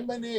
MNA,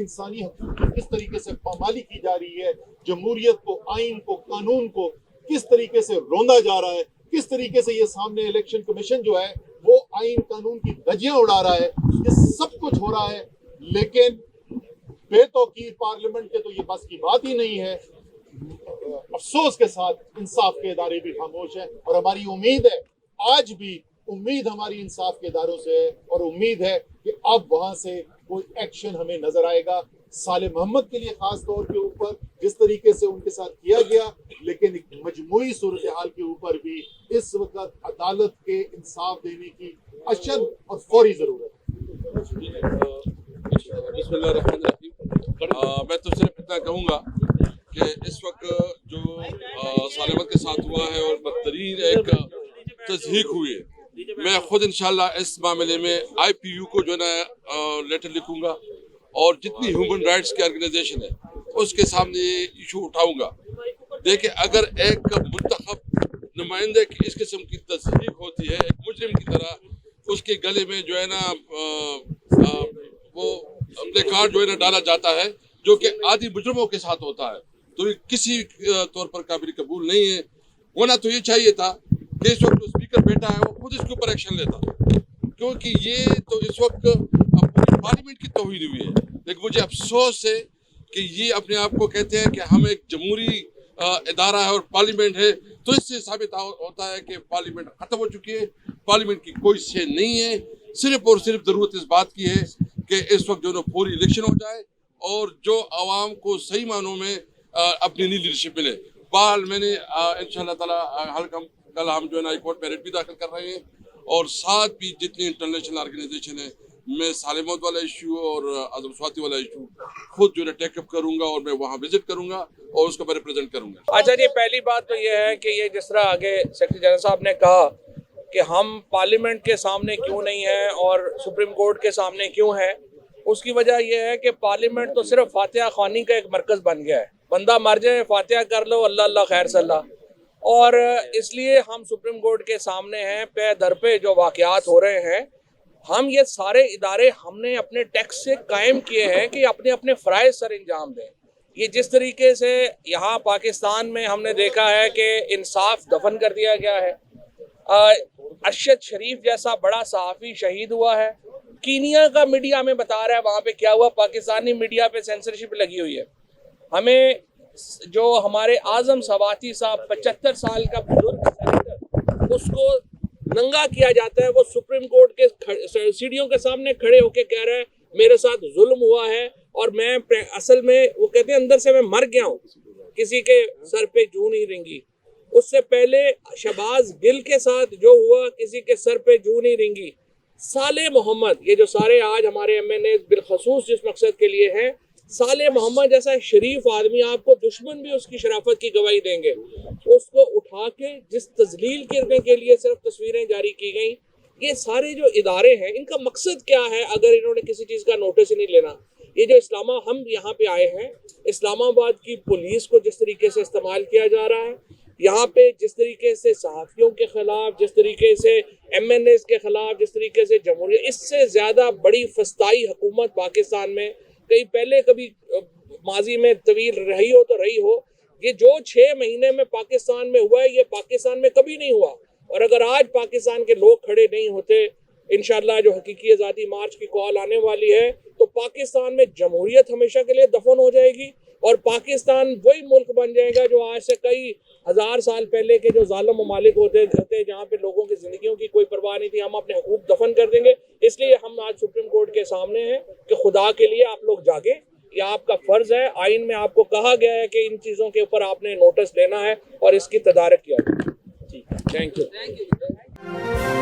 انسانی حقوق کی کس طریقے سے پامالی کی جا رہی ہے، جمہوریت کو، آئین کو، قانون کو کس طریقے سے روندا جا رہا ہے، کس طریقے سے یہ سامنے الیکشن کمیشن جو ہے وہ آئین قانون کی دھجیاں اڑا رہا ہے، یہ سب کچھ ہو رہا ہے، لیکن بے توقیر پارلیمنٹ کے تو یہ بس کی بات ہی نہیں ہے۔ افسوس کے ساتھ انصاف کے ادارے بھی خاموش ہیں، اور ہماری امید ہے، آج بھی امید ہماری انصاف کے اداروں سے ہے، اور امید ہے کہ اب وہاں سے کوئی ایکشن ہمیں نظر آئے گا صالح محمد کے لیے خاص طور کے اوپر، جس طریقے سے ان کے ساتھ کیا گیا، لیکن ایک مجموعی صورتحال کے اوپر بھی اس وقت عدالت کے انصاف دینے کی اشد اور فوری ضرورت ہے۔ بسم اللہ الرحمن الرحیم۔ میں تو صرف اتنا کہوں گا کہ اس وقت جو صالح احمد کے ساتھ ہوا ہے اور بدترین ایک تضحیک ہوئی ہے، میں خود انشاءاللہ اس معاملے میں آئی پی یو کو جو ہے نا لیٹر لکھوں گا، اور جتنی ہیومن رائٹس کی آرگنائزیشن ہے اس کے سامنے یہ ایشو اٹھاؤں گا۔ دیکھیں، اگر ایک منتخب نمائندے کی اس قسم کی تضحیک ہوتی ہے ایک مجرم کی طرح، اس کے گلے میں جو ہے نا وہ اپنے کارڈ جو ہے نا ڈالا جاتا ہے، جو کہ عادی مجرموں کے ساتھ ہوتا ہے، تو یہ کسی طور پر قابل قبول نہیں ہے۔ ہونا تو یہ چاہیے تھا کہ اس وقت جو اسپیکر بیٹھا ہے وہ خود اس کے اوپر ایکشن لیتا، کیونکہ یہ تو اس وقت پوری پارلیمنٹ کی توہین ہوئی ہے۔ لیکن مجھے افسوس ہے کہ یہ اپنے آپ کو کہتے ہیں کہ ہم ایک جمہوری ادارہ ہے اور پارلیمنٹ ہے، تو اس سے ثابت ہوتا ہے کہ پارلیمنٹ ختم ہو چکی ہے، پارلیمنٹ کی کوئی شے نہیں ہے۔ صرف اور صرف ضرورت اس بات کی ہے کہ اس وقت جو پوری الیکشن ہو جائے اور جو عوام کو صحیح معنوں میں اپنی نئی لیڈرشپ ملے۔ بہرحال میں نے انشاءاللہ تعالیٰ کل ہم جو ہے نا ہائی کورٹ میں ریٹ بھی داخل کر رہے ہیں، اور ساتھ بھی جتنی انٹرنیشنل آرگنائزیشن ہے، میں صالح محمد والا ایشو اور اعظم سواتی والا ایشو خود جو ہے ٹیک اپ کروں گا، اور میں وہاں وزٹ کروں گا اور اس کو میں ریپرزینٹ کروں گا۔ اچھا جی، پہلی بات تو یہ ہے کہ یہ جس طرح آگے سیکرٹری جنرل صاحب نے کہا کہ ہم پارلیمنٹ کے سامنے کیوں نہیں ہیں اور سپریم کورٹ کے سامنے کیوں ہیں، اس کی وجہ یہ ہے کہ پارلیمنٹ تو صرف فاتحہ خوانی کا ایک مرکز بن گیا ہے، بندہ مر جائے فاتحہ کر لو، اللہ اللہ خیر صلی اللہ، اور اس لیے ہم سپریم کورٹ کے سامنے ہیں۔ پہ در پہ جو واقعات ہو رہے ہیں، ہم یہ سارے ادارے ہم نے اپنے ٹیکس سے قائم کیے ہیں کہ اپنے اپنے فرائض سر انجام دیں۔ یہ جس طریقے سے یہاں پاکستان میں ہم نے دیکھا ہے کہ انصاف دفن کر دیا گیا ہے، ارشد شریف جیسا بڑا صحافی شہید ہوا ہے، کینیا کا میڈیا ہمیں بتا رہا ہے وہاں پہ کیا ہوا، پاکستانی میڈیا پہ سینسرشپ لگی ہوئی ہے۔ ہمیں جو ہمارے اعظم سواتی صاحب 75 سال کا بزرگ سینیٹر، اس کو ننگا کیا جاتا ہے، وہ سپریم کورٹ کے سیڑھیوں کے سامنے کھڑے ہو کے کہہ رہا ہے میرے ساتھ ظلم ہوا ہے، اور میں اصل میں وہ کہتے ہیں اندر سے میں مر گیا ہوں، کسی کے سر پہ جوں نہیں رنگی۔ اس سے پہلے شہباز گل کے ساتھ جو ہوا، کسی کے سر پہ جوں نہیں رنگی۔ صالح محمد، یہ جو سارے آج ہمارے ایم این اے بالخصوص جس مقصد کے لیے ہیں، صالح محمد جیسا شریف آدمی، آپ کو دشمن بھی اس کی شرافت کی گواہی دیں گے، اس کو اٹھا کے جس تذلیل کرنے کے لیے صرف تصویریں جاری کی گئیں۔ یہ سارے جو ادارے ہیں، ان کا مقصد کیا ہے اگر انہوں نے کسی چیز کا نوٹس ہی نہیں لینا؟ یہ جو ہم یہاں پہ آئے ہیں، اسلام آباد کی پولیس کو جس طریقے سے استعمال کیا جا رہا ہے، یہاں پہ جس طریقے سے صحافیوں کے خلاف، جس طریقے سے ایم این ایز کے خلاف، جس طریقے سے جمہوریت، اس سے زیادہ بڑی فسطائی حکومت پاکستان میں کہیں پہلے کبھی ماضی میں طویل رہی ہو تو رہی ہو۔ یہ جو 6 مہینے میں پاکستان میں ہوا ہے، یہ پاکستان میں کبھی نہیں ہوا، اور اگر آج پاکستان کے لوگ کھڑے نہیں ہوتے، انشاءاللہ جو حقیقی آزادی مارچ کی کال آنے والی ہے، تو پاکستان میں جمہوریت ہمیشہ کے لیے دفن ہو جائے گی، اور پاکستان وہی ملک بن جائے گا جو آج سے کئی ہزار سال پہلے کے جو ظالم ممالک ہوتے تھے، جہاں پہ لوگوں کی زندگیوں کی کوئی پرواہ نہیں تھی۔ ہم اپنے حقوق دفن کر دیں گے۔ اس لیے ہم آج سپریم کورٹ کے سامنے ہیں کہ خدا کے لیے آپ لوگ جاگیں، یہ آپ کا فرض ہے، آئین میں آپ کو کہا گیا ہے کہ ان چیزوں کے اوپر آپ نے نوٹس لینا ہے اور اس کی تدارک کیا ہے۔ Thank you.